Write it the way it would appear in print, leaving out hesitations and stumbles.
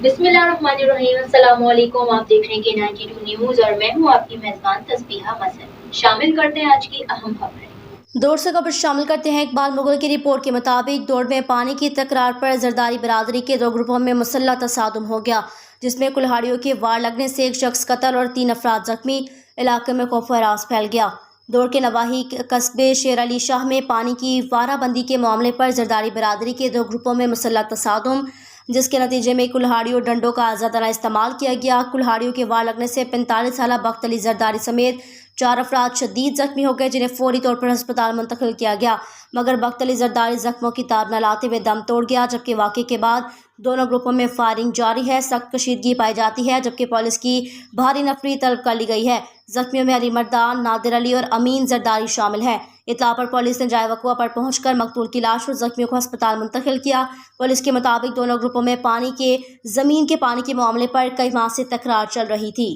بسم اللہ الرحمن الرحیم۔ السلام علیکم، آپ دیکھ رہے ہیں کہ 92 نیوز اور میں ہوں آپ کی میزبان تسبیحہ مسعود۔ شامل کرتے ہیں آج کی اہم خبریں۔ دوڑ سے خبر شامل کرتے ہیں۔ اقبال مغل کی رپورٹ کے مطابق دوڑ میں پانی کی تکرار پر زرداری برادری کے 2 گروپوں میں مسلح تصادم ہو گیا، جس میں کلہاڑیوں کی وار لگنے سے 1 شخص قتل اور 3 افراد زخمی۔ علاقے میں خوف و ہراس پھیل گیا۔ دوڑ کے نواحی قصبے شیر علی شاہ میں پانی کی وارہ بندی کے معاملے پر زرداری برادری کے 2 گروپوں میں مسلح تصادم، جس کے نتیجے میں کلہاڑیوں ڈنڈوں کا آزادانہ استعمال کیا گیا۔ کلہاڑیوں کے وار لگنے سے 45 سالہ بخت علی زرداری سمیت 4 افراد شدید زخمی ہو گئے، جنہیں فوری طور پر ہسپتال منتقل کیا گیا، مگر بخت علی زرداری زخموں کی تاب نہ لاتے ہوئے دم توڑ گیا۔ جبکہ واقعے کے بعد دونوں گروپوں میں فائرنگ جاری ہے، سخت کشیدگی پائی جاتی ہے، جبکہ پولیس کی بھاری نفری طلب کر لی گئی ہے۔ زخمیوں میں علی مردان، نادر علی اور امین زرداری شامل ہیں۔ اطلاع پر پولیس نے جائے وقوع پر پہنچ کر مقتول کی لاش اور زخمیوں کو ہسپتال منتقل کیا۔ پولیس کے مطابق دونوں گروپوں میں زمین کے پانی کے معاملے پر کئی ماہ سے تکرار چل رہی تھی۔